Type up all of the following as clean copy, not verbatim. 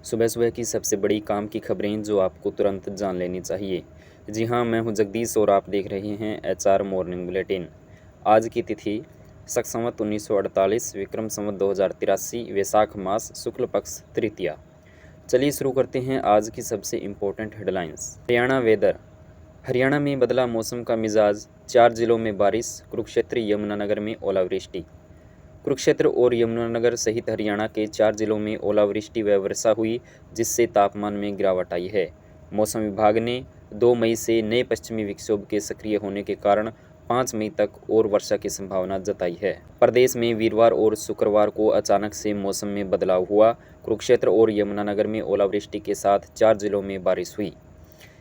सुबह सुबह की सबसे बड़ी काम की खबरें जो आपको तुरंत जान लेनी चाहिए। जी हाँ, मैं हूँ जगदीश और आप देख रहे हैं एचआर मॉर्निंग बुलेटिन। आज की तिथि शक संवत 1948, विक्रम संवत 2083, वैसाख मास शुक्ल पक्ष तृतीया। चलिए शुरू करते हैं आज की सबसे important headlines. Haryana weather. Haryana में बदला मौसम का मिजाज, 4 जिलों में बारिश, कुरुक्षेत्र यमुनानगर में ओलावृष्टि। कुरुक्षेत्र और यमुनानगर सहित हरियाणा के 4 जिलों में ओलावृष्टि व वर्षा हुई, जिससे तापमान में गिरावट आई है। मौसम विभाग ने 2 मई से नए पश्चिमी विक्षोभ के सक्रिय होने के कारण 5 मई तक और वर्षा की संभावना जताई है। प्रदेश में वीरवार और शुक्रवार को अचानक से मौसम में बदलाव हुआ। कुरुक्षेत्र और यमुनानगर में ओलावृष्टि के साथ 4 जिलों में बारिश हुई।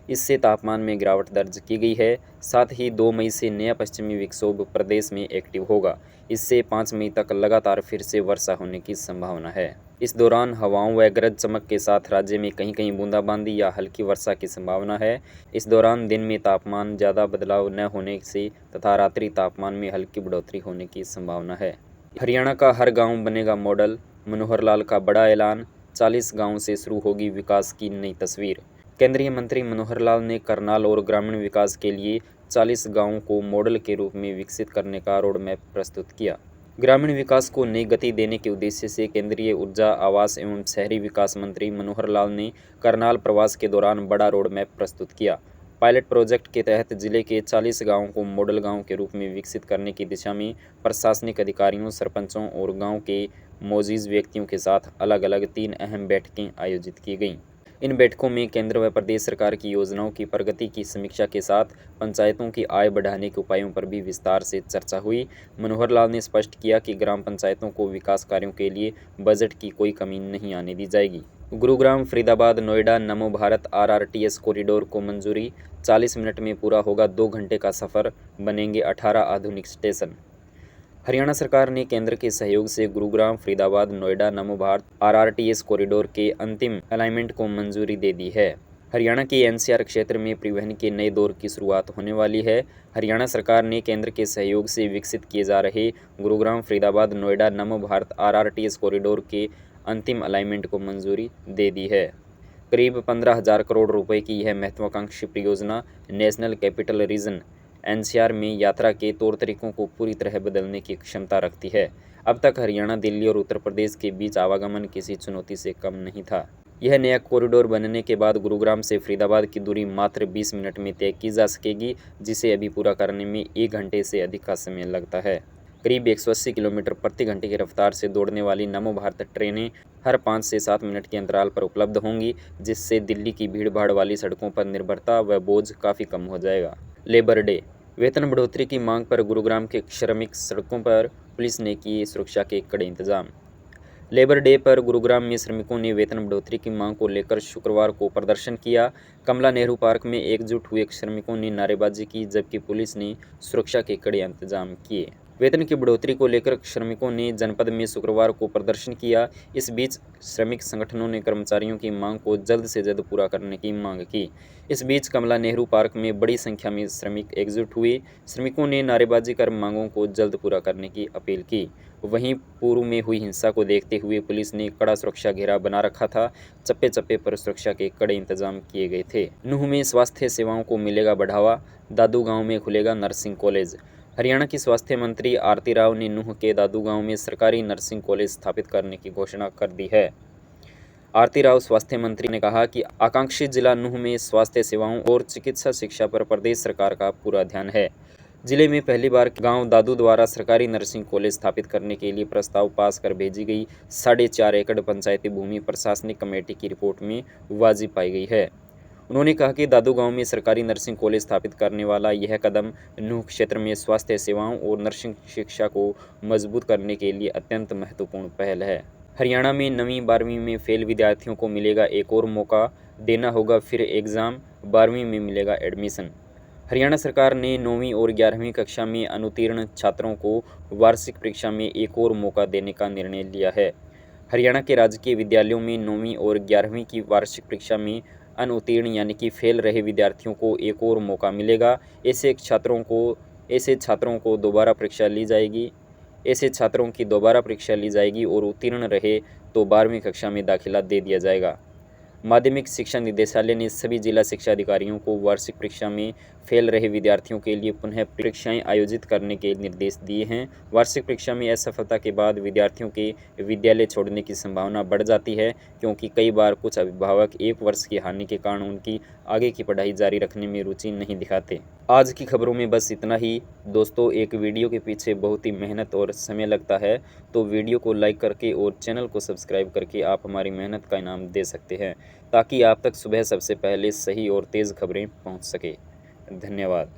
इससे तापमान में गिरावट दर्ज की गई है। साथ ही 2 मई से नया पश्चिमी विक्षोभ प्रदेश में एक्टिव होगा। इससे 5 मई तक लगातार फिर से वर्षा होने की संभावना है। इस दौरान हवाओं व गरज चमक के साथ राज्य में कहीं कहीं बूंदाबांदी या हल्की वर्षा की संभावना है। इस दौरान दिन में तापमान ज़्यादा बदलाव न होने से तथा रात्रि तापमान में हल्की बढ़ोतरी होने की संभावना है। हरियाणा का हर गाँव बनेगा मॉडल, मनोहर लाल का बड़ा ऐलान। 40 गाँव से शुरू होगी विकास की नई तस्वीर। केंद्रीय मंत्री मनोहर लाल ने करनाल और ग्रामीण विकास के लिए 40 गांवों को मॉडल के रूप में विकसित करने का रोडमैप प्रस्तुत किया। ग्रामीण विकास को नई गति देने के उद्देश्य से केंद्रीय ऊर्जा, आवास एवं शहरी विकास मंत्री मनोहर लाल ने करनाल प्रवास के दौरान बड़ा रोडमैप प्रस्तुत किया। पायलट प्रोजेक्ट के तहत जिले के 40 गांवों को मॉडल गांव के रूप में विकसित करने की दिशा में प्रशासनिक अधिकारियों, सरपंचों और गांव के मौजूद व्यक्तियों के साथ अलग अलग 3 अहम बैठकें आयोजित की गईं। इन बैठकों में केंद्र व प्रदेश सरकार की योजनाओं की प्रगति की समीक्षा के साथ पंचायतों की आय बढ़ाने के उपायों पर भी विस्तार से चर्चा हुई। मनोहर लाल ने स्पष्ट किया कि ग्राम पंचायतों को विकास कार्यों के लिए बजट की कोई कमी नहीं आने दी जाएगी। गुरुग्राम, फरीदाबाद, नोएडा नमो भारत आरआरटीएस कॉरिडोर को मंजूरी। 40 मिनट में पूरा होगा 2 घंटे का सफ़र, बनेंगे 18 आधुनिक स्टेशन। हरियाणा सरकार ने केंद्र के सहयोग से गुरुग्राम, फरीदाबाद, नोएडा नमो भारत आरआरटीएस कॉरिडोर के अंतिम अलाइनमेंट को मंजूरी दे दी है। हरियाणा के एनसीआर क्षेत्र में परिवहन के नए दौर की शुरुआत होने वाली है। हरियाणा सरकार ने केंद्र के सहयोग से विकसित किए जा रहे गुरुग्राम, फरीदाबाद, नोएडा नमो भारत आरआरटीएस कॉरिडोर के अंतिम अलाइनमेंट को मंजूरी दे दी है। करीब 15,000 करोड़ रुपए की यह महत्वाकांक्षी परियोजना नेशनल कैपिटल रीजन एनसीआर में यात्रा के तौर तरीकों को पूरी तरह बदलने की क्षमता रखती है। अब तक हरियाणा, दिल्ली और उत्तर प्रदेश के बीच आवागमन किसी चुनौती से कम नहीं था। यह नया कॉरिडोर बनने के बाद गुरुग्राम से फरीदाबाद की दूरी मात्र 20 मिनट में तय की जा सकेगी, जिसे अभी पूरा करने में 1 घंटे से अधिक का समय लगता है। करीब 180 किलोमीटर प्रति घंटे की रफ्तार से दौड़ने वाली नमो भारत ट्रेनें हर 5 से 7 मिनट के अंतराल पर उपलब्ध होंगी, जिससे दिल्ली की भीड़-भाड़ वाली सड़कों पर निर्भरता व बोझ काफ़ी कम हो जाएगा। Labour day. वेतन बढ़ोतरी की मांग पर गुरुग्राम के श्रमिक सड़कों पर पुलिस ने किए सुरक्षा के कड़े इंतजाम। लेबर डे पर गुरुग्राम में श्रमिकों ने वेतन बढ़ोतरी की मांग को लेकर शुक्रवार को प्रदर्शन किया। कमला नेहरू पार्क में एकजुट हुए श्रमिकों ने नारेबाजी की, जबकि पुलिस ने सुरक्षा के कड़े इंतजाम किए। वेतन की बढ़ोतरी को लेकर श्रमिकों ने जनपद में शुक्रवार को प्रदर्शन किया। इस बीच श्रमिक संगठनों ने कर्मचारियों की मांग को जल्द से जल्द पूरा करने की मांग की। इस बीच कमला नेहरू पार्क में बड़ी संख्या में श्रमिक एकजुट हुए। श्रमिकों ने नारेबाजी कर मांगों को जल्द पूरा करने की अपील की। वहीं पूर्व में हुई हिंसा को देखते हुए पुलिस ने कड़ा सुरक्षा घेरा बना रखा था। चप्पे चप्पे पर सुरक्षा के कड़े इंतजाम किए गए थे। नूंह में स्वास्थ्य सेवाओं को मिलेगा बढ़ावा, दादू गांव में खुलेगा नर्सिंग कॉलेज। हरियाणा की स्वास्थ्य मंत्री आरती राव ने नूंह के दादू गांव में सरकारी नर्सिंग कॉलेज स्थापित करने की घोषणा कर दी है। आरती राव स्वास्थ्य मंत्री ने कहा कि आकांक्षी जिला नूंह में स्वास्थ्य सेवाओं और चिकित्सा शिक्षा पर प्रदेश सरकार का पूरा ध्यान है। जिले में पहली बार गांव दादू द्वारा सरकारी नर्सिंग कॉलेज स्थापित करने के लिए प्रस्ताव पास कर भेजी गई 4.5 एकड़ पंचायती भूमि प्रशासनिक कमेटी की रिपोर्ट में वाजिब पाई गई है। उन्होंने कहा कि दादू गांव में सरकारी नर्सिंग कॉलेज स्थापित करने वाला यह कदम नूंह क्षेत्र में स्वास्थ्य सेवाओं और नर्सिंग शिक्षा को मजबूत करने के लिए अत्यंत महत्वपूर्ण पहल है। हरियाणा में 9वीं 12वीं में फेल विद्यार्थियों को मिलेगा एक और मौका, देना होगा फिर एग्ज़ाम, 12वीं में मिलेगा एडमिशन। हरियाणा सरकार ने 9वीं और 11वीं कक्षा में अनुत्तीर्ण छात्रों को वार्षिक परीक्षा में एक और मौका देने का निर्णय लिया है। हरियाणा के राजकीय विद्यालयों में 9वीं और 11वीं की वार्षिक परीक्षा में अनुत्तीर्ण यानी कि फेल रहे विद्यार्थियों को एक और मौका मिलेगा। ऐसे छात्रों को दोबारा परीक्षा ली जाएगी। ऐसे छात्रों की दोबारा परीक्षा ली जाएगी और उत्तीर्ण रहे तो 12वीं कक्षा में दाखिला दे दिया जाएगा। माध्यमिक शिक्षा निदेशालय ने सभी जिला शिक्षा अधिकारियों को वार्षिक परीक्षा में फेल रहे विद्यार्थियों के लिए पुनः परीक्षाएं आयोजित करने के निर्देश दिए हैं। वार्षिक परीक्षा में असफलता के बाद विद्यार्थियों के विद्यालय छोड़ने की संभावना बढ़ जाती है, क्योंकि कई बार कुछ अभिभावक एक वर्ष की हानि के कारण उनकी आगे की पढ़ाई जारी रखने में रुचि नहीं दिखाते। आज की खबरों में बस इतना ही दोस्तों। एक वीडियो के पीछे बहुत ही मेहनत और समय लगता है, तो वीडियो को लाइक करके और चैनल को सब्सक्राइब करके आप हमारी मेहनत का इनाम दे सकते हैं, ताकि आप तक सुबह सबसे पहले सही और तेज़ खबरें पहुंच सके। धन्यवाद।